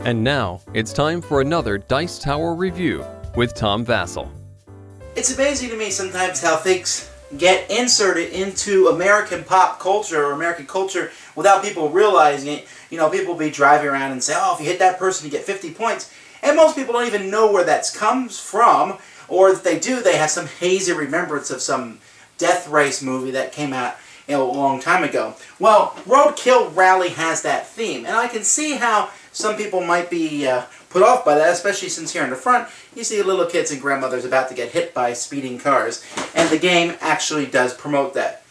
And now, it's time for another Dice Tower review with Tom Vasel. It's amazing to me sometimes how things get inserted into American pop culture or American culture without people realizing it. You know, people will be driving around and say, oh, if you hit that person, you get 50 points. And most people don't even know where that comes from, or if they do, they have some hazy remembrance of some death race movie that came out a long time ago. Well, Roadkill Rally has that theme, and I can see how some people might be put off by that, especially since here in the front you see little kids and grandmothers about to get hit by speeding cars, and the game actually does promote that.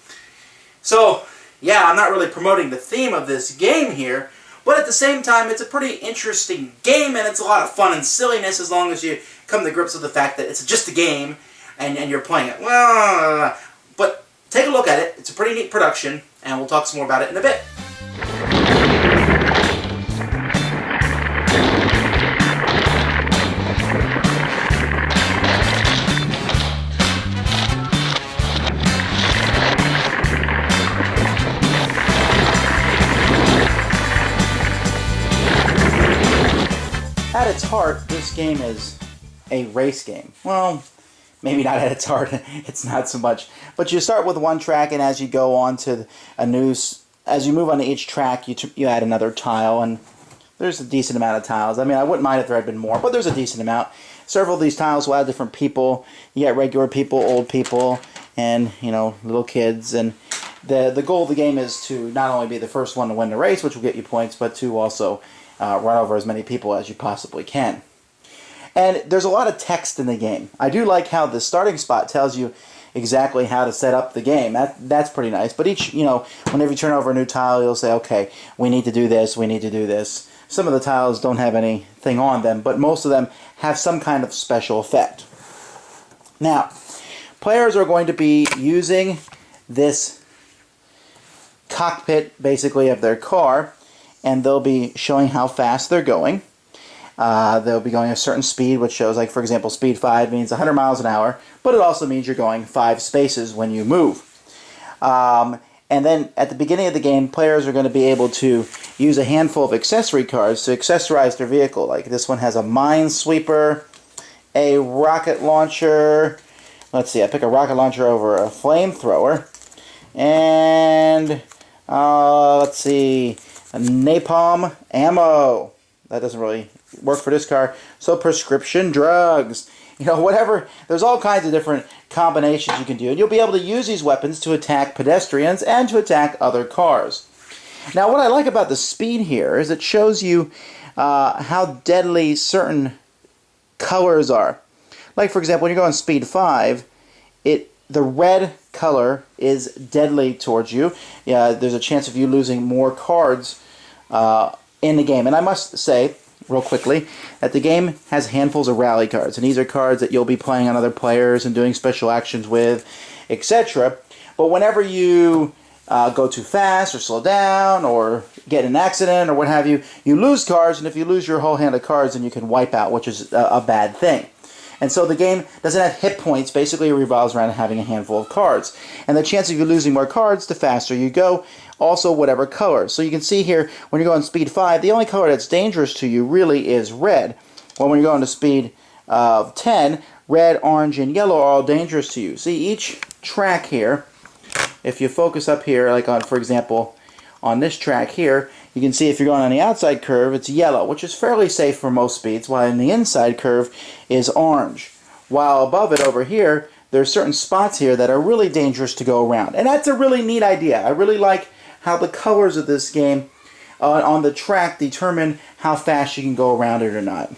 So, yeah, I'm not really promoting the theme of this game here, but at the same time it's a pretty interesting game, and it's a lot of fun and silliness as long as you come to grips with the fact that it's just a game and you're playing it. Well, but take a look at it. It's a pretty neat production, and we'll talk some more about it in a bit. At its heart, this game is a race game. Well, maybe not at its heart, it's not so much. But you start with one track, and as you go on to as you move on to each track, you add another tile, and there's a decent amount of tiles. I mean, I wouldn't mind if there had been more, but there's a decent amount. Several of these tiles will add different people. You get regular people, old people, and, you know, little kids. And the goal of the game is to not only be the first one to win the race, which will get you points, but to also run over as many people as you possibly can. And there's a lot of text in the game. I do like how the starting spot tells you exactly how to set up the game. That's pretty nice. But each, you know, whenever you turn over a new tile, you'll say, okay, we need to do this, we need to do this. Some of the tiles don't have anything on them, but most of them have some kind of special effect. Now, players are going to be using this cockpit, basically, of their car, and they'll be showing how fast they're going. They'll be going a certain speed, which shows, like, for example, speed 5 means 100 miles an hour, but it also means you're going 5 spaces when you move. And then at the beginning of the game, players are going to be able to use a handful of accessory cards to accessorize their vehicle. Like this one has a minesweeper, a rocket launcher. Let's see, I pick a rocket launcher over a flamethrower. And, let's see, a napalm ammo. That doesn't really work for this car. So prescription drugs. You know, whatever. There's all kinds of different combinations you can do. And you'll be able to use these weapons to attack pedestrians and to attack other cars. Now, what I like about the speed here is it shows you how deadly certain colors are. Like, for example, when you're going speed 5, the red color is deadly towards you. Yeah, there's a chance of you losing more cards in the game. And I must say, real quickly, that the game has handfuls of rally cards, and these are cards that you'll be playing on other players and doing special actions with, etc. But whenever you go too fast or slow down or get in an accident or what have you, you lose cards, and if you lose your whole hand of cards, then you can wipe out, which is a bad thing. And so the game doesn't have hit points. Basically, it revolves around having a handful of cards. And the chance of you losing more cards, the faster you go. Also, whatever color. So you can see here, when you're going speed 5, the only color that's dangerous to you really is red. Well, when you're going to speed 10, red, orange, and yellow are all dangerous to you. See, each track here, if you focus up here, like on, for example, on this track here, you can see if you're going on the outside curve, it's yellow, which is fairly safe for most speeds, while in the inside curve is orange. While above it over here, there's certain spots here that are really dangerous to go around. And that's a really neat idea. I really like how the colors of this game on the track determine how fast you can go around it or not.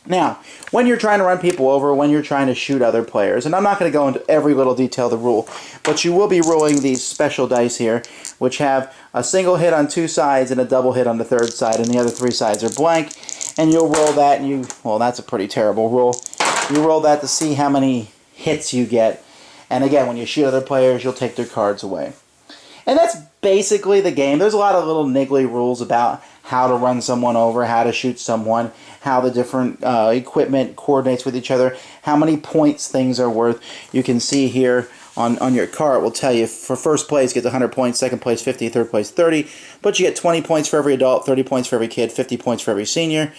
Now, when you're trying to run people over, when you're trying to shoot other players, and I'm not going to go into every little detail of the rule, but you will be rolling these special dice here, which have a single hit on 2 sides and a double hit on the 3rd side, and the other 3 sides are blank, and you'll roll that, and well, that's a pretty terrible roll. You roll that to see how many hits you get, and again, when you shoot other players, you'll take their cards away. And that's basically the game. There's a lot of little niggly rules about how to run someone over, how to shoot someone, how the different equipment coordinates with each other, how many points things are worth. You can see here on your card will tell you for first place gets 100 points, second place 50, third place 30, but you get 20 points for every adult, 30 points for every kid, 50 points for every senior.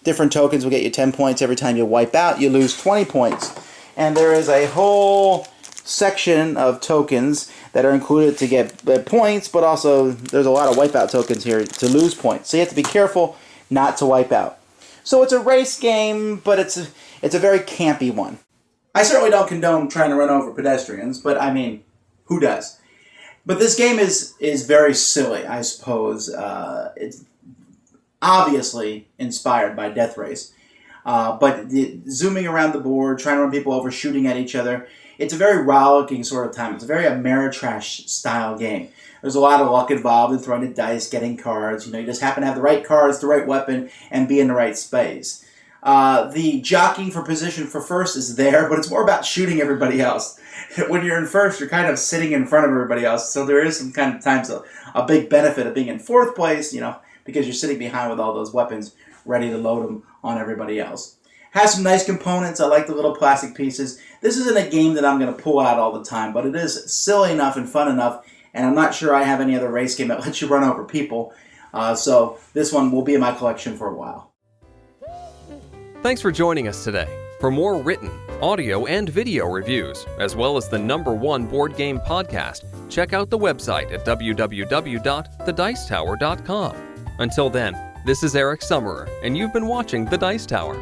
Different tokens will get you 10 points. Every time you wipe out, you lose 20 points. And there is a whole section of tokens that are included to get points, but also there's a lot of wipeout tokens here to lose points. So you have to be careful not to wipe out. So it's a race game, but it's a very campy one. I certainly don't condone trying to run over pedestrians, but I mean, who does? But this game is very silly, I suppose. It's obviously inspired by Death Race. But zooming around the board, trying to run people over, shooting at each other, it's a very rollicking sort of time. It's a very Ameritrash style game. There's a lot of luck involved in throwing the dice, getting cards. You just happen to have the right cards, the right weapon, and be in the right space. The jockeying for position for first is there, but it's more about shooting everybody else. When you're in first, you're kind of sitting in front of everybody else, so there is some kind of times a big benefit of being in fourth place, because you're sitting behind with all those weapons ready to load them on everybody else. Has some nice components. I like the little plastic pieces. This isn't a game that I'm going to pull out all the time, but it is silly enough and fun enough, and I'm not sure I have any other race game that lets you run over people, so this one will be in my collection for a while. Thanks for joining us today. For more written, audio, and video reviews, as well as the #1 board game podcast, check out the website at www.thedicetower.com. Until then, this is Eric Summerer, and you've been watching The Dice Tower.